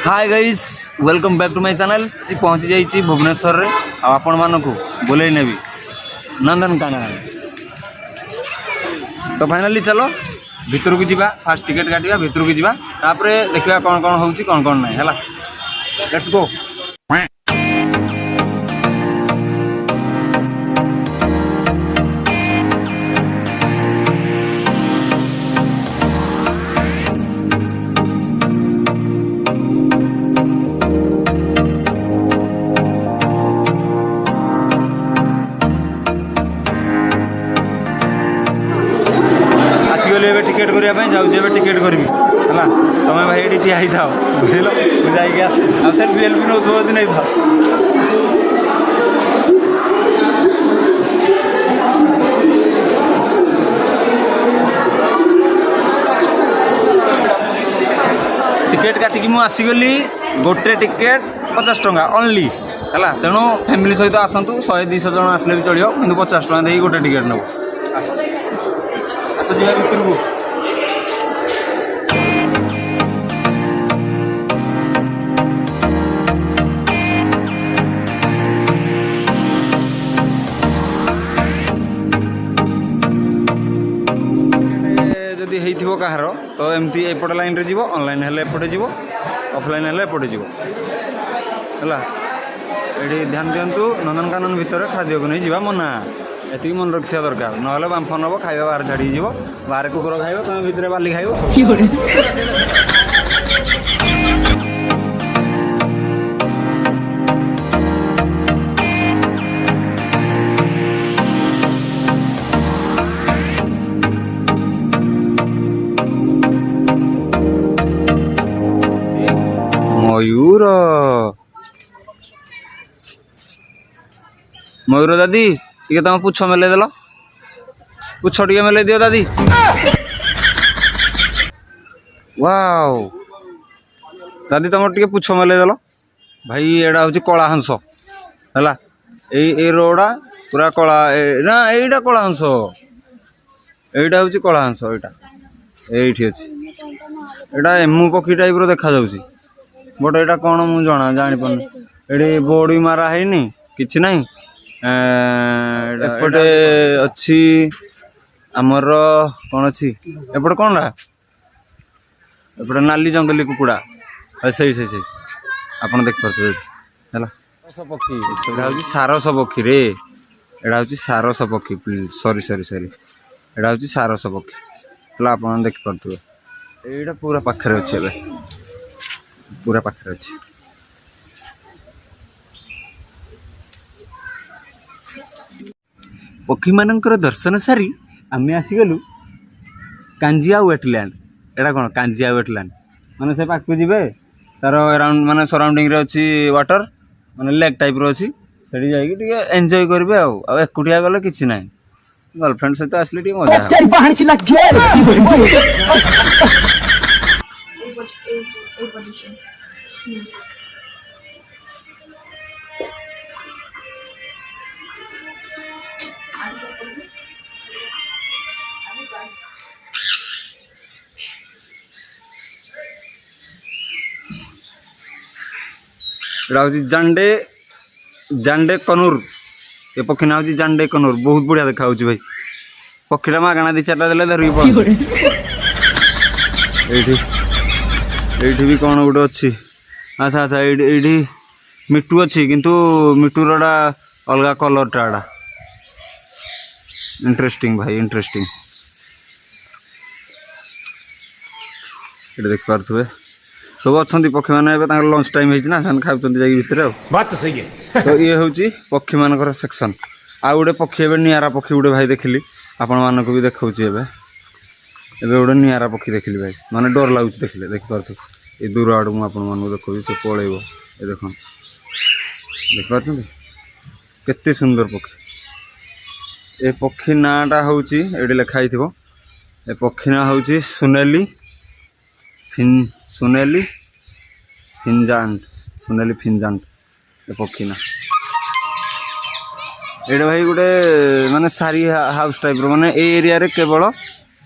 Hi guys welcome back to my channel. पहुंची जाइए भुवनेश्वर रे आपण मानक बोले नेबी नंदनकानन। तो फाइनली चलो भितर को जीवा, फास्ट टिकेट काटिया भितर को जीवा, तापरे देखिया कौन कौन होउची कौन कौन नहीं हैला। Let's go. टिकेट करने जाऊँ टिकेट करी है तुम भाई ये ठिया ही था बुझल मुझे सेल्फी वेल्फी नौ दिन नहीं था। टिकेट काटिकी मुझे आसीगली गोटे टिकेट 50 टंका ओनली है। तेणु फैमिली सहित आसतु 100-200 जन आसले भी चलो कि 50 टंका दे गोटे टिकेट नब आस जा भितर को। कहार तो एमती एपट लाइन रे जीवो, ऑनलाइन हेले एपटे जीवो, ऑफलाइन हेले एपटे जीवो है। ये ध्यान दिंतु नंदनकानन भितर खाद्य को नहीं जीवा मना, एति मन रखा दरकार ना बांफ नब खाଇବା बाहर छाड़ी जीवो, बाहर कुकुर खाइबो तुम भितर बाली खाइबो। मयूर मयूर दादी टे तुम पुछ मेले देल, पुछ टे मेले दियो दादी। वाओ दादी तुम टे पुछ मेले देल भाई। एड़ा हूँ कला हंस है, ये रोडा पूरा कला ना, यहीटा कला हंस, यहीटा हूँ कला हंस, यहाँ ये अच्छी एटा एमु पक्षी टाइप देखा जाउची। बट यहाँ कौन मुझे जापार ये बोर्ड भी मारा है कि ना। एपटे अच्छी आमर कौन अच्छी एपटे कौन एपटे नाली जंगली कुकुड़ा सही सही सही आप देखिपे है। पक्षी हूँ सारस पक्षी रे, यहाँ हूँ सारस पक्षी, प्लीज सरी सरी सरी यहाँ हूँ सारस पक्षी है। आप देखिपे यहाँ पूरा पाखे अच्छे, पूरा पाखे अच्छे। पक्षी मानकर दर्शन सारी आम आसीगलु कांजिया वेटलैंड। एटा कौन कांजिया वेटलैंड माने से पाक जीवे तार अराउंड माने सराउंडिंग रे अच्छी वाटर माने लेक टाइप रो अच्छी, सेठी जाई टिके एंजॉय करबे। आ एकुटिया गले किछि नै, गर्लफ्रेंड सहित आसले टिके मजा। जांडे जांडे कनूर, ये पक्षी ना हूँ जांडे कनूर, बहुत बढ़िया देखा भाई। पक्षीटा मागणा 2-4टा देले धरिक पड़े। ये भी कौन गोटे अच्छी, अच्छा अच्छा ये मिट्टू अच्छी किंतु मिट्टूरटा अलग कलर टाड़ा। इंटरेस्टिंग भाई इंटरेस्टिंग। ये देख पारे सब अच्छा पक्षी मैंने लंच टाइम होना खाऊँ भितर बात तो सही है। तो ये हूँ पक्षी मान सेक्शन। आ गोटे पक्षी ए निरा पक्षी गोटे भाई देखिली आपण मानक भी देखा गोटे निरा पक्षी देखिली भाई, माने डर लगुच देखिले देखिपे। ये दूर आड़ मुझे देखो से पलैब, ये देख देखिपे केते सुंदर पक्षी। ये पक्षी नाटा हूँ ये लिखाई थो, ये पक्षी ना हूँ सुनेली सुनेली फिंजांट, सुनेली फिंजांट ये पक्षी ना। ये भाई गोटे माने सारी हाउस टाइप रो, माने ए एरिया रे केवल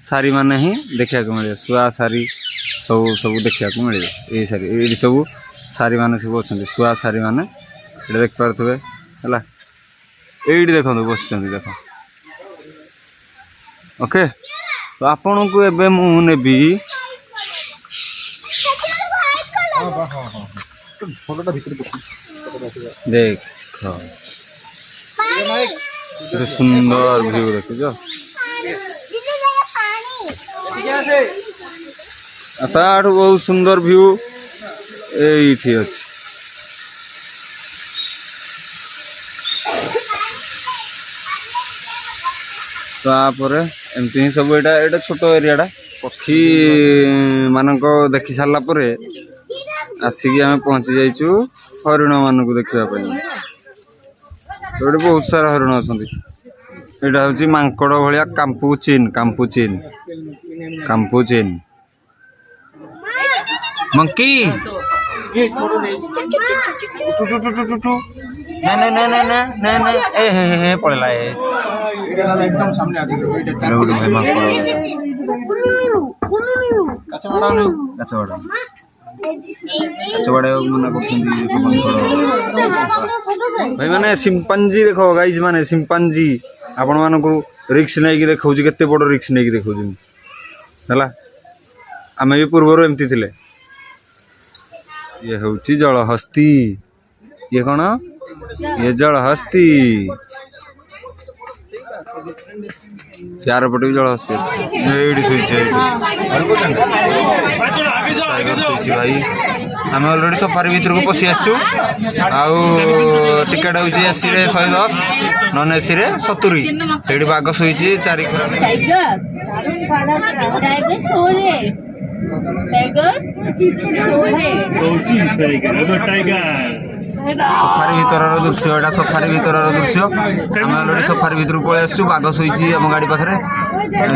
सारी माने ही देखा मिले, शुआ सारी सब सब देखा मिले। ये सारी ये सब सारी मैंने सब अच्छा शुआ सारी मैंने ये देख पारे है ये देखो बस देख ओके तो आपण को एबे मु नेबी देख सुंदर व्यू देख बहुत सुंदर व्यू ये अच्छी तापर एमती ही सब यहाँ छोट एरियाटा पक्षी मानक देखी सारा पर आसिक आम पहुँची जाइचु हरिण मानक देखापी तो ये बहुत सारा हरिण अच्छा यहाँ हूँ मांकड़ भाया काम्पुचिन काम्पुचिन काम्पुचिन मंकी ना ना ना ना ना ना ना ए हे पड़ेला एकदम सामने आज भाई मैंने सिंपांजी देखो गाइज माने सिंपांजी आपण मानक रिक्स नहीं देखा केते बड़ रिक्स नहीं देखा है आम भी पूर्वर एमती थे ये हूँ जलहस्ती ये कौन ये जलहस्ती चार पटे भी जलहस्ती टाइगर शोची भाई आम अलरेडी सफारी भर को पशि आसचु टिकेट हूँ एसी 110 नन एसी 70 से बाघ शोची 4 सफारी भीतर दृश्य यहाँ सफारी भीतर दृश्य आम अलरेडी सफारी भर पलि आसचु बाघ शोची आम गाड़ी पाखे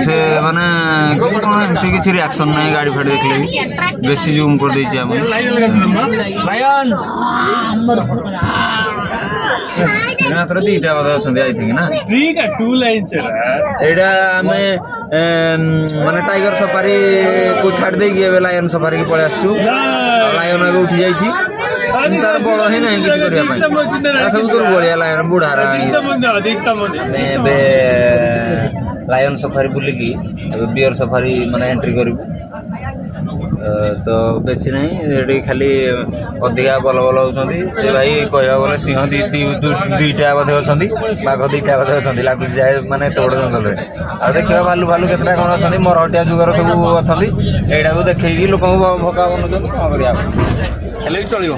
से मैंने एमती किसी रिएक्शन ना गाड़ी फाड़ी देखले भी बेसी जूम कर देछि आम लायन मात्र 2टा बोधे अच्छा आई थिंक ना 2 लाइन एटा आम माने टाइगर सफारी को छाड़ दे लायन सफारी की पलि आसचु लायन ए उठी जाइछि तार बड़ ही ना किसी करने सब दुर्बलिया लायन बुढ़ारा लायन सफारी बुलिकी बियर सफारी माने एंट्री करूँ तो बेसी नहीं ये खाली अधिका बल बल होती से भाई कह गले सिंह 2टा बोधे अच्छा बाघ 2टा बोधे अच्छा लगुच जाए माने एत बड़ जंगल में आ देखा भालू भालू केतटा कौन अच्छा मरहटिया जुगर सब अच्छा यहाँ को देखे लोक भका बनाऊँ कौन कर भी चलो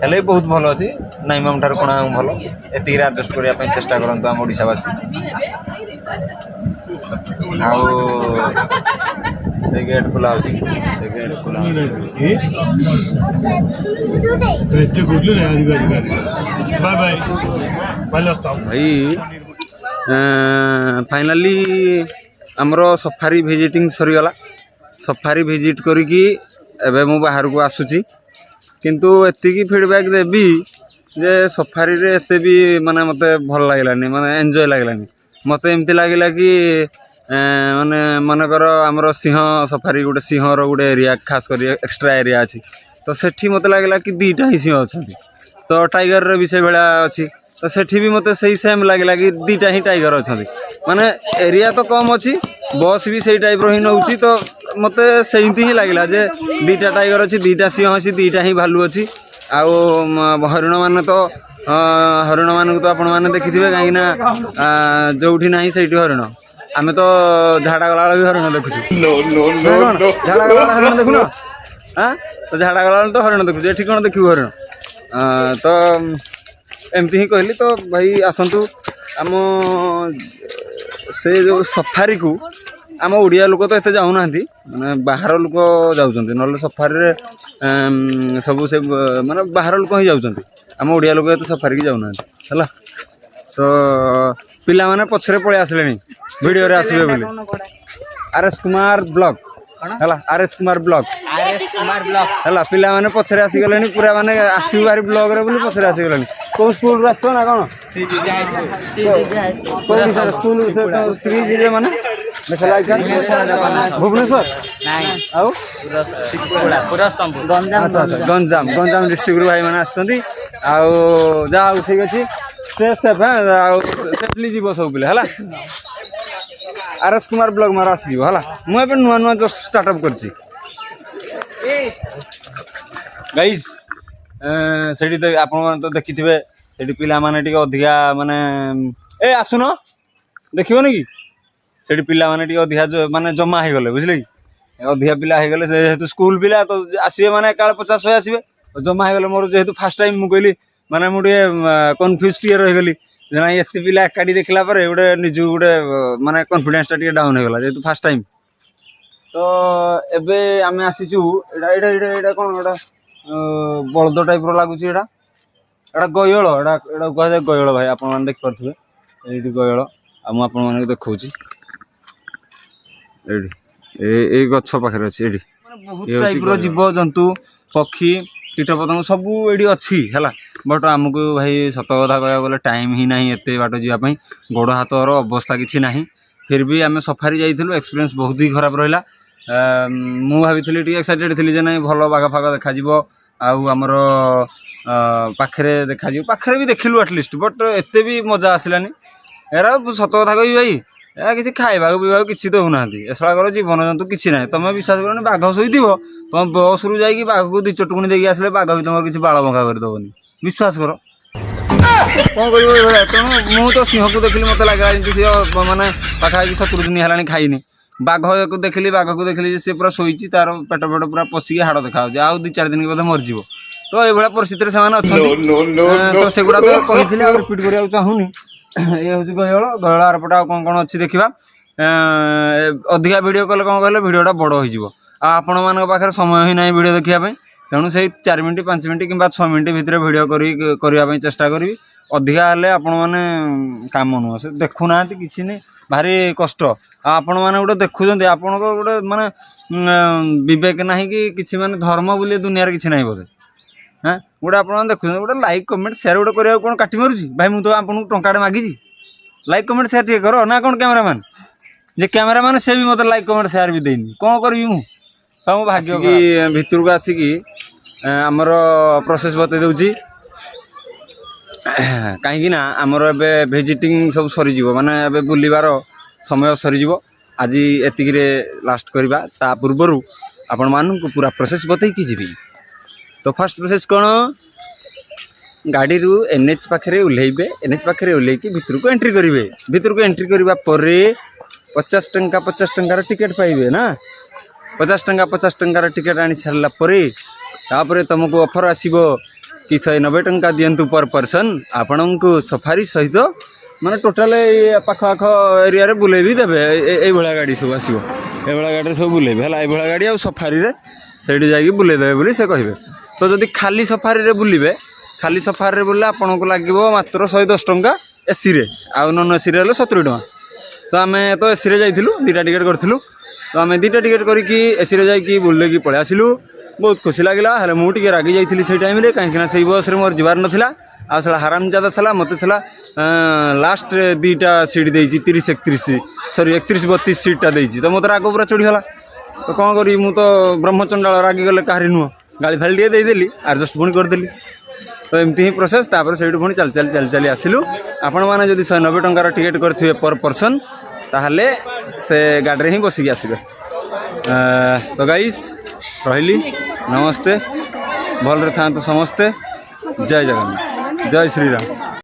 हेल्ले बहुत भल अच्छी नाई मामू ठार कोणा भल एति आडजस्ट करने चेष्टा करते आम ओडावासी से गेट खुला होची से गेट खुला बाय बाय भाई फाइनली आमर सफारी विजिटिंग सरीगला सफारी विजिट करिकी एबे मु बाहर को आसुची किंतु एतिकी फीडबैक देबी जे सफारी रे एते भी माने मते भल लागलानी माने एंजॉय लागलानी मते एमती लागिला कि माने मनकर आमर सिंह सफारी गोटे सिंहर गोटे एरिया खास कर एक्सट्रा एरिया अच्छी तो सेठी मते लागला कि 2टा ही सिंह अच्छा तो टाइगर रे भी से भाया अच्छी तो सेठी भी मते सही सेम लागला कि 2टा ही टाइगर अच्छा माने एरिया तो कम अच्छी बस भी सही टाइप ही नौची तो मते सेमती ही लगला जे 2टा टाइगर अच्छी 2टा सिंह अच्छी 2टा ही भालू अच्छी आउ हरिण मान तो हरिण मान तो आपण मैंने देखी थे कहीं जो ना से हरिण आम तो झाड़ा गला भी हरिण देखु झाड़ा गला हरिण देखुन हाँ तो झाड़ा गला तो हरिण देखु ये कौन देखू हरिण तो एमती ही कहली तो भाई आसतु आम से जो सफारी को आम ओडिया लोक तो एते जाऊना माने बाहर लोक जाउछन्ति नले सफारी रे सब से माने बाहर लोक ही जाउछन्ति आम ओडिया लोक एते सफारी की जाऊना हला तो पिला माने पछरे पळे आसलेनी वीडियो रे आसीबे बोली आरएस कुमार ब्लॉग हला आरएस कुमार ब्लॉग हला पिला माने पछरे आसी गलेनी पूरा माने आसी बारी ब्लॉग रे बोली पछरे आसी गलेनी को स्कूल रे आसो ना कोन स्कूल से श्री जी माने देखला भुवनेश्वर गंजाम डिस्ट्रिक्ट भाई मैंने आसुँच आउ ठीक अच्छे सेफ सेफली जीव सब पिले है RS कुमार ब्लॉग मार आसो है मुझे नुआ नुआ जस्ट स्टार्टअप कर गाइज से आप देखि से पिला माने अधिका माने ए आसुन देखन कि से पिला माने अधिका माने जमा हो गले बुझे कि अधिका पिला हो गले जेहेतु स्कूल पिला तो आसवे माने काल 50-100 आसवे जमा हो गले मोर जेहेतु फास्ट टाइम मुझे कहली माने मुझे कन्फ्यूज टे रहीगली एत पिला एकाठी देखला गोटे निज गोटे माने कॉन्फिडेंस टा डाउन हो गला जेहेतु फास्ट टाइम तो एबे आमे आसीचु एटा कौन एटा बलद टाइप लगुच एटा गयल एटा कह गयल भाई आप देख पारे ये गयल आपको देखा ये गछ पाखे अच्छे ये बहुत टाइप जीव जंतु पक्षी कीट पतंग सब ये अच्छी है बट आमको भाई सत कथा कह गले टाइम ही ना एत बाट जावाई गोड़ हाथर अवस्था किसी ना फिर भी आम सफारी जाइलु एक्सपीरियंस बहुत ही खराब रहा मु भाई एक्साइटेड थी जे ना भल बाघ फाग देखा आमर पाखे देखा पाखे भी देखिलु एटलिस्ट बट एत भी मजा आसलानी एरा सत कथा कह भाई ए किसी खाइबा पीवा किसी दौना एसड़ा जीवन जंतु किसी ना तुम विश्वास कर बाघ शोथ तुम बस रु जा बाघ को 2 चटुकुनी देगी आसले बाघ भी तुम किसी बाड़ बंका करदेवनी विश्वास कर कौन कर मु तो सिंह को देखिली मत लगे सी माने पाखापाखि 70 दिन है खाईनी बाघ को देखिली सी पूरा शोची तार पेट पेट पूरा पशिकी हाड़ देखा आउ 2-4 दिन के मरजी तो ये परिस्थिति से सेगुड़ा तो कही रिपीट करने चाहूनी ये हूँ गयल गयल आरपटे आ कौन कौन अच्छी देखा अधिका वीडियो कले कौन कहले वीडियोटा बड़ हो आपण मान पाखे समय ही ना वीडियो देखापी तेणु से 4 मिनट 5 मिनट कि 6 मिनट भितर वीडियो करने चेष्टा करी अधिका हेल्ले आपण मैंने काम नुह से देखुना कि भारी कष्ट आपण मैंने गोटे देखुं आपण गोटे माने विवेक ना कि किसी माने धर्म बोली दुनिया किसी ना बोधे हाँ गोटे आप देखुं गोटे लाइक कमेंट शेयर गोटे करा कौन काटी मारूँ भाई मुझे तो आपको टंका मागिची लाइक कमेंट शेयर टे कर ना कौन कैमरामैन जे कैमरामैन से भी मतलब लाइक कमेंट शेयर भी देनी कौन करी मु सब भाग्य कि भितर को आसिकी आमर प्रोसेस बतई दूची कहीं आमर ए भिजिटिंग सब सरीज माने ए बुलबार समय सरीज आज एतिक लास्ट करवा ता पूर्वर आपण मानू पूरा प्रोसेस बतई जी तो फास्ट प्रोसेस कौन गाड़ी रू NH पाखे ओह्लैबे NH पाखे ओह्लैकी भितर को एंट्री करेंगे भितर को एंट्री करने पर 50 टंकार टिकेट पाइबे ना 50 टंकार टिकेट आनी सारापर तुमको ऑफर आसो कि 190 टंका दिंतु पर पर्सन आपण को सफारी सहित माने टोटाल पाख एरिया रे बुले भी देवे ये गाड़ी सब आसो ये गाड़ी सब बुलेबे है ये गाड़ी आ सफारी से जाकि बुले देवे बोली से कहे तो जदि खाली सफारी रे बुलिबे खाली सफारी रे बुले आपन को लागिवो मात्र 110 टंका एसी रे आ नॉन एसी रे 70 टंका तो आम तो एसी रे जाइथिलु 2टा टिकेट करथिलु तो आम 2टा टिकेट करके एसी रे जाइकी बुलेकी पळे आसिलु बहुत खुशी लगिला हेले मु टिके रागी जाइथिली से टाइम रे काहेकि ना से बस रे मोर जिबार नथिला आ सला हरामजादा सला मते सला लास्ट 2टा सीट देइची 31 सीटा देइची तो मोर आगो पूरा चढ़ी होला तो कौन करी मु तो ब्रह्मचंडाल रागी गले काहरी नुह गाड़ी फाड़ी टे देदेली एडजस्ट पुणी करदेली तो एमती ही प्रोसेस तापर से पुणी चल आसिलु आपण मैंने जब 190 टंकार टिकेट करेंगे पर पर्सन ताहले से गाड़ी ही बसिकी आसबे तो गाइस रही नमस्ते भल रे था समस्ते जय जगन्नाथ जय श्रीराम।